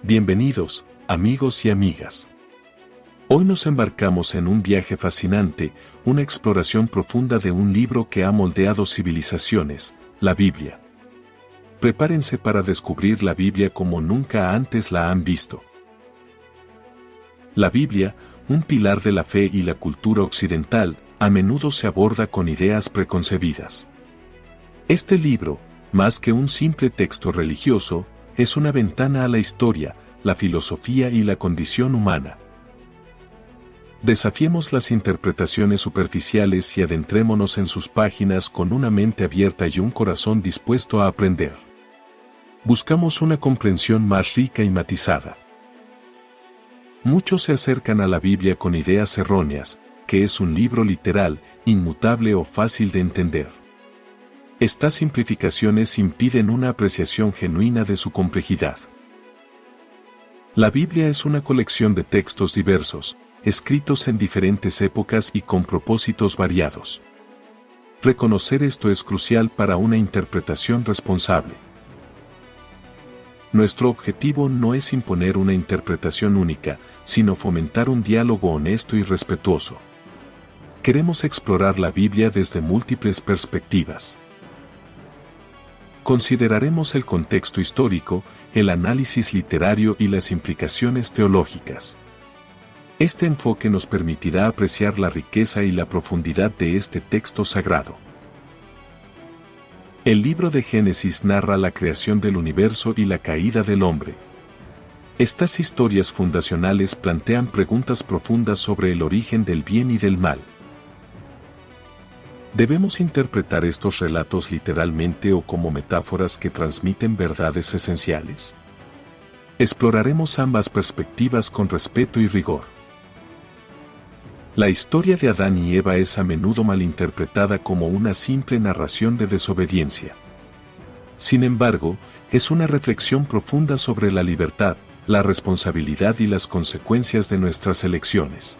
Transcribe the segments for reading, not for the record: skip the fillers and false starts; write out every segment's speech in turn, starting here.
Bienvenidos, amigos y amigas. Hoy nos embarcamos en un viaje fascinante, una exploración profunda de un libro que ha moldeado civilizaciones, la Biblia. Prepárense para descubrir la Biblia como nunca antes la han visto. La Biblia, un pilar de la fe y la cultura occidental, a menudo se aborda con ideas preconcebidas. Este libro, más que un simple texto religioso, es una ventana a la historia, la filosofía y la condición humana. Desafiemos las interpretaciones superficiales y adentrémonos en sus páginas con una mente abierta y un corazón dispuesto a aprender. Buscamos una comprensión más rica y matizada. Muchos se acercan a la Biblia con ideas erróneas, que es un libro literal, inmutable o fácil de entender. Estas simplificaciones impiden una apreciación genuina de su complejidad. La Biblia es una colección de textos diversos, escritos en diferentes épocas y con propósitos variados. Reconocer esto es crucial para una interpretación responsable. Nuestro objetivo no es imponer una interpretación única, sino fomentar un diálogo honesto y respetuoso. Queremos explorar la Biblia desde múltiples perspectivas. Consideraremos el contexto histórico, el análisis literario y las implicaciones teológicas. Este enfoque nos permitirá apreciar la riqueza y la profundidad de este texto sagrado. El libro de Génesis narra la creación del universo y la caída del hombre. Estas historias fundacionales plantean preguntas profundas sobre el origen del bien y del mal. ¿Debemos interpretar estos relatos literalmente o como metáforas que transmiten verdades esenciales? Exploraremos ambas perspectivas con respeto y rigor. La historia de Adán y Eva es a menudo malinterpretada como una simple narración de desobediencia. Sin embargo, es una reflexión profunda sobre la libertad, la responsabilidad y las consecuencias de nuestras elecciones.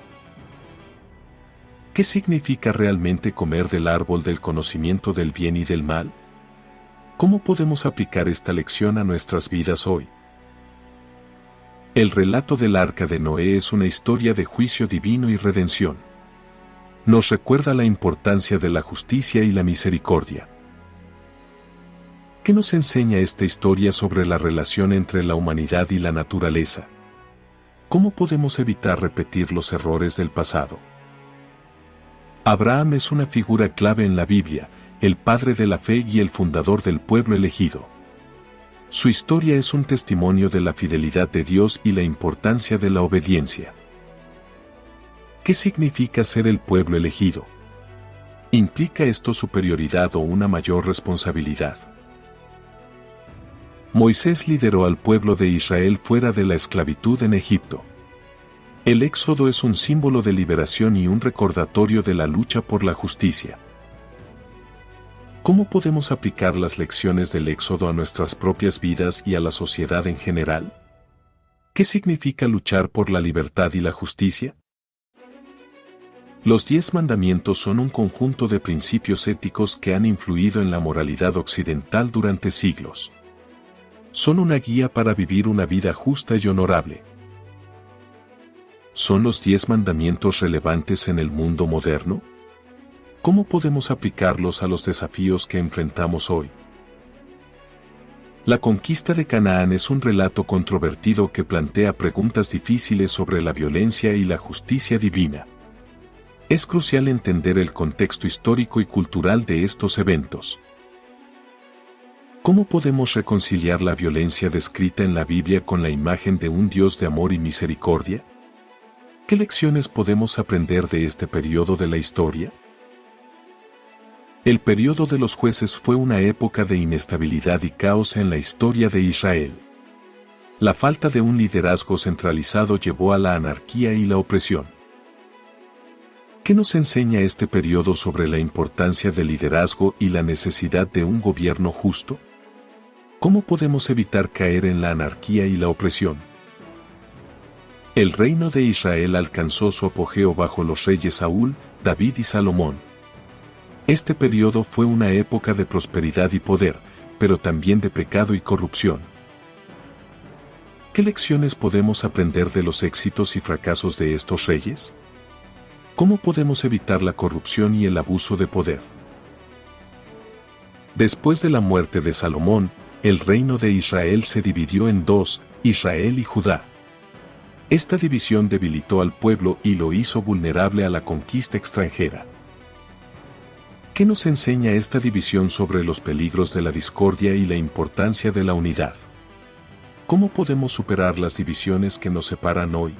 ¿Qué significa realmente comer del árbol del conocimiento del bien y del mal? ¿Cómo podemos aplicar esta lección a nuestras vidas hoy? El relato del Arca de Noé es una historia de juicio divino y redención. Nos recuerda la importancia de la justicia y la misericordia. ¿Qué nos enseña esta historia sobre la relación entre la humanidad y la naturaleza? ¿Cómo podemos evitar repetir los errores del pasado? Abraham es una figura clave en la Biblia, el padre de la fe y el fundador del pueblo elegido. Su historia es un testimonio de la fidelidad de Dios y la importancia de la obediencia. ¿Qué significa ser el pueblo elegido? ¿Implica esto superioridad o una mayor responsabilidad? Moisés lideró al pueblo de Israel fuera de la esclavitud en Egipto. El Éxodo es un símbolo de liberación y un recordatorio de la lucha por la justicia. ¿Cómo podemos aplicar las lecciones del Éxodo a nuestras propias vidas y a la sociedad en general? ¿Qué significa luchar por la libertad y la justicia? Los 10 mandamientos son un conjunto de principios éticos que han influido en la moralidad occidental durante siglos. Son una guía para vivir una vida justa y honorable. ¿Son los 10 mandamientos relevantes en el mundo moderno? ¿Cómo podemos aplicarlos a los desafíos que enfrentamos hoy? La conquista de Canaán es un relato controvertido que plantea preguntas difíciles sobre la violencia y la justicia divina. Es crucial entender el contexto histórico y cultural de estos eventos. ¿Cómo podemos reconciliar la violencia descrita en la Biblia con la imagen de un Dios de amor y misericordia? ¿Qué lecciones podemos aprender de este periodo de la historia? El periodo de los jueces fue una época de inestabilidad y caos en la historia de Israel. La falta de un liderazgo centralizado llevó a la anarquía y la opresión. ¿Qué nos enseña este periodo sobre la importancia del liderazgo y la necesidad de un gobierno justo? ¿Cómo podemos evitar caer en la anarquía y la opresión? El reino de Israel alcanzó su apogeo bajo los reyes Saúl, David y Salomón. Este periodo fue una época de prosperidad y poder, pero también de pecado y corrupción. ¿Qué lecciones podemos aprender de los éxitos y fracasos de estos reyes? ¿Cómo podemos evitar la corrupción y el abuso de poder? Después de la muerte de Salomón, el reino de Israel se dividió en dos, Israel y Judá. Esta división debilitó al pueblo y lo hizo vulnerable a la conquista extranjera. ¿Qué nos enseña esta división sobre los peligros de la discordia y la importancia de la unidad? ¿Cómo podemos superar las divisiones que nos separan hoy?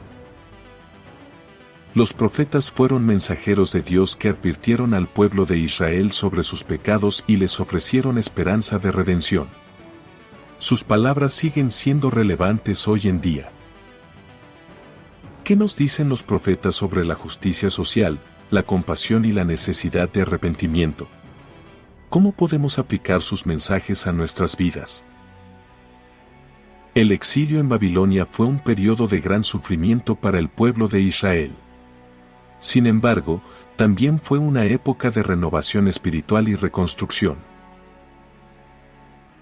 Los profetas fueron mensajeros de Dios que advirtieron al pueblo de Israel sobre sus pecados y les ofrecieron esperanza de redención. Sus palabras siguen siendo relevantes hoy en día. ¿Qué nos dicen los profetas sobre la justicia social, la compasión y la necesidad de arrepentimiento? ¿Cómo podemos aplicar sus mensajes a nuestras vidas? El exilio en Babilonia fue un periodo de gran sufrimiento para el pueblo de Israel. Sin embargo, también fue una época de renovación espiritual y reconstrucción.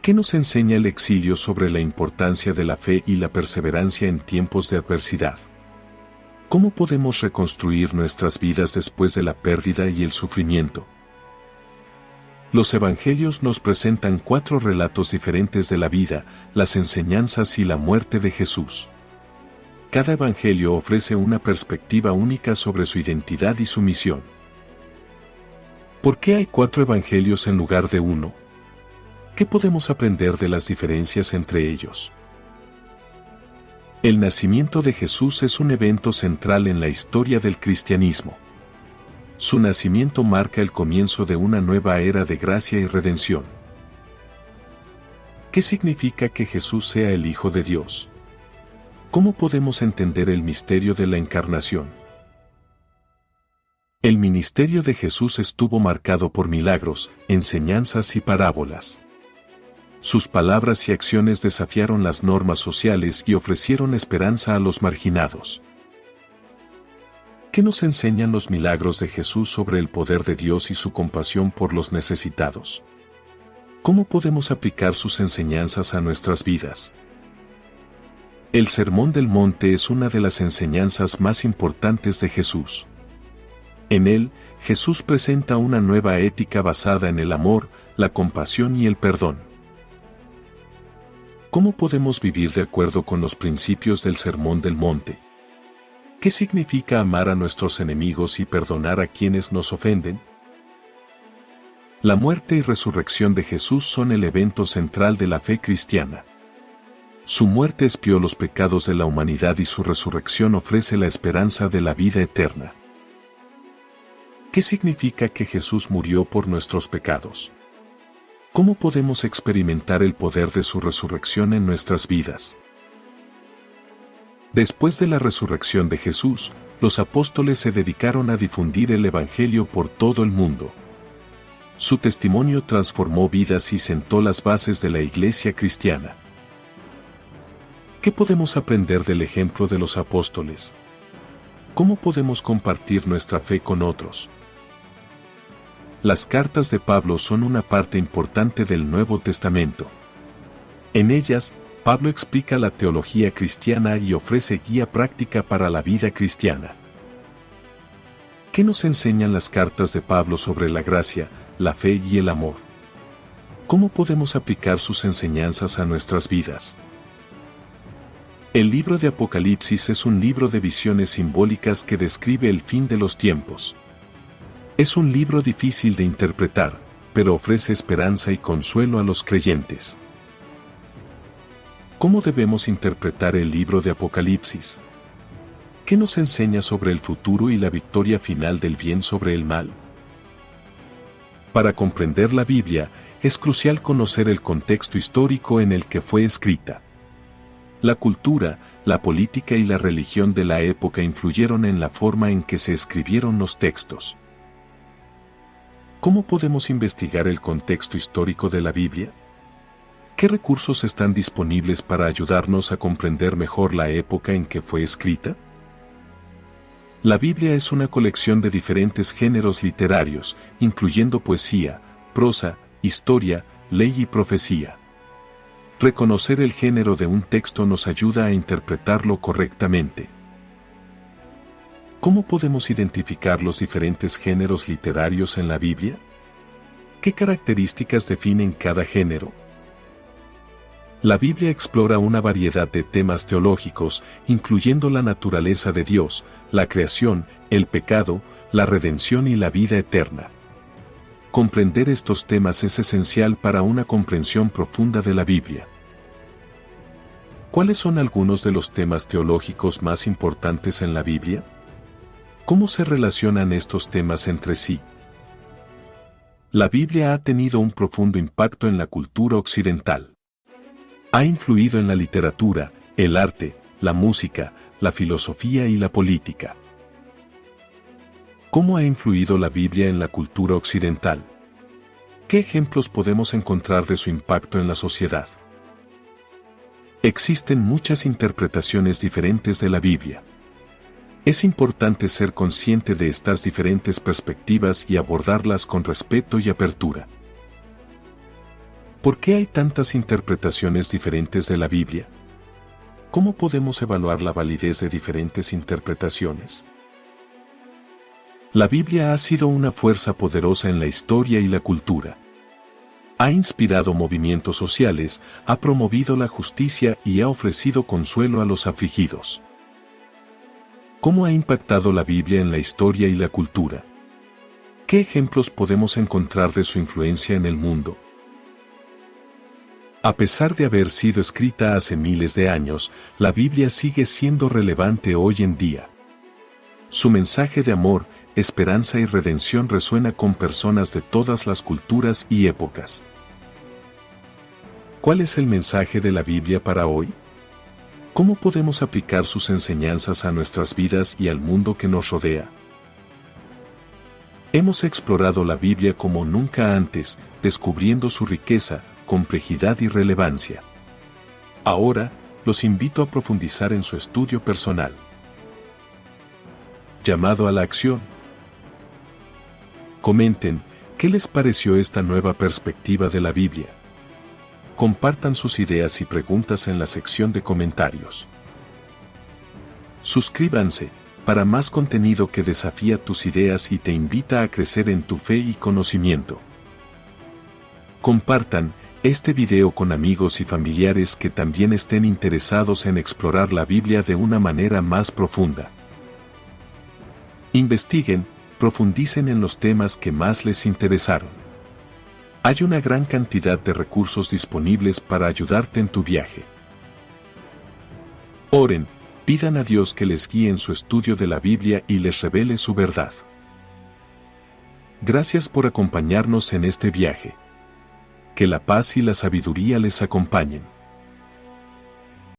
¿Qué nos enseña el exilio sobre la importancia de la fe y la perseverancia en tiempos de adversidad? ¿Cómo podemos reconstruir nuestras vidas después de la pérdida y el sufrimiento? Los evangelios nos presentan 4 relatos diferentes de la vida, las enseñanzas y la muerte de Jesús. Cada evangelio ofrece una perspectiva única sobre su identidad y su misión. ¿Por qué hay 4 evangelios en lugar de 1? ¿Qué podemos aprender de las diferencias entre ellos? El nacimiento de Jesús es un evento central en la historia del cristianismo. Su nacimiento marca el comienzo de una nueva era de gracia y redención. ¿Qué significa que Jesús sea el Hijo de Dios? ¿Cómo podemos entender el misterio de la encarnación? El ministerio de Jesús estuvo marcado por milagros, enseñanzas y parábolas. Sus palabras y acciones desafiaron las normas sociales y ofrecieron esperanza a los marginados. ¿Qué nos enseñan los milagros de Jesús sobre el poder de Dios y su compasión por los necesitados? ¿Cómo podemos aplicar sus enseñanzas a nuestras vidas? El Sermón del Monte es una de las enseñanzas más importantes de Jesús. En él, Jesús presenta una nueva ética basada en el amor, la compasión y el perdón. ¿Cómo podemos vivir de acuerdo con los principios del Sermón del Monte? ¿Qué significa amar a nuestros enemigos y perdonar a quienes nos ofenden? La muerte y resurrección de Jesús son el evento central de la fe cristiana. Su muerte expió los pecados de la humanidad y su resurrección ofrece la esperanza de la vida eterna. ¿Qué significa que Jesús murió por nuestros pecados? ¿Cómo podemos experimentar el poder de su resurrección en nuestras vidas? Después de la resurrección de Jesús, los apóstoles se dedicaron a difundir el Evangelio por todo el mundo. Su testimonio transformó vidas y sentó las bases de la Iglesia cristiana. ¿Qué podemos aprender del ejemplo de los apóstoles? ¿Cómo podemos compartir nuestra fe con otros? Las cartas de Pablo son una parte importante del Nuevo Testamento. En ellas, Pablo explica la teología cristiana y ofrece guía práctica para la vida cristiana. ¿Qué nos enseñan las cartas de Pablo sobre la gracia, la fe y el amor? ¿Cómo podemos aplicar sus enseñanzas a nuestras vidas? El libro de Apocalipsis es un libro de visiones simbólicas que describe el fin de los tiempos. Es un libro difícil de interpretar, pero ofrece esperanza y consuelo a los creyentes. ¿Cómo debemos interpretar el libro de Apocalipsis? ¿Qué nos enseña sobre el futuro y la victoria final del bien sobre el mal? Para comprender la Biblia, es crucial conocer el contexto histórico en el que fue escrita. La cultura, la política y la religión de la época influyeron en la forma en que se escribieron los textos. ¿Cómo podemos investigar el contexto histórico de la Biblia? ¿Qué recursos están disponibles para ayudarnos a comprender mejor la época en que fue escrita? La Biblia es una colección de diferentes géneros literarios, incluyendo poesía, prosa, historia, ley y profecía. Reconocer el género de un texto nos ayuda a interpretarlo correctamente. ¿Cómo podemos identificar los diferentes géneros literarios en la Biblia? ¿Qué características definen cada género? La Biblia explora una variedad de temas teológicos, incluyendo la naturaleza de Dios, la creación, el pecado, la redención y la vida eterna. Comprender estos temas es esencial para una comprensión profunda de la Biblia. ¿Cuáles son algunos de los temas teológicos más importantes en la Biblia? ¿Cómo se relacionan estos temas entre sí? La Biblia ha tenido un profundo impacto en la cultura occidental. Ha influido en la literatura, el arte, la música, la filosofía y la política. ¿Cómo ha influido la Biblia en la cultura occidental? ¿Qué ejemplos podemos encontrar de su impacto en la sociedad? Existen muchas interpretaciones diferentes de la Biblia. Es importante ser consciente de estas diferentes perspectivas y abordarlas con respeto y apertura. ¿Por qué hay tantas interpretaciones diferentes de la Biblia? ¿Cómo podemos evaluar la validez de diferentes interpretaciones? La Biblia ha sido una fuerza poderosa en la historia y la cultura. Ha inspirado movimientos sociales, ha promovido la justicia y ha ofrecido consuelo a los afligidos. ¿Cómo ha impactado la Biblia en la historia y la cultura? ¿Qué ejemplos podemos encontrar de su influencia en el mundo? A pesar de haber sido escrita hace miles de años, la Biblia sigue siendo relevante hoy en día. Su mensaje de amor, esperanza y redención resuena con personas de todas las culturas y épocas. ¿Cuál es el mensaje de la Biblia para hoy? ¿Cómo podemos aplicar sus enseñanzas a nuestras vidas y al mundo que nos rodea? Hemos explorado la Biblia como nunca antes, descubriendo su riqueza, complejidad y relevancia. Ahora, los invito a profundizar en su estudio personal. Llamado a la acción. Comenten, ¿qué les pareció esta nueva perspectiva de la Biblia? Compartan sus ideas y preguntas en la sección de comentarios. Suscríbanse para más contenido que desafía tus ideas y te invita a crecer en tu fe y conocimiento. Compartan este video con amigos y familiares que también estén interesados en explorar la Biblia de una manera más profunda. Investiguen, profundicen en los temas que más les interesaron. Hay una gran cantidad de recursos disponibles para ayudarte en tu viaje. Oren, pidan a Dios que les guíe en su estudio de la Biblia y les revele su verdad. Gracias por acompañarnos en este viaje. Que la paz y la sabiduría les acompañen.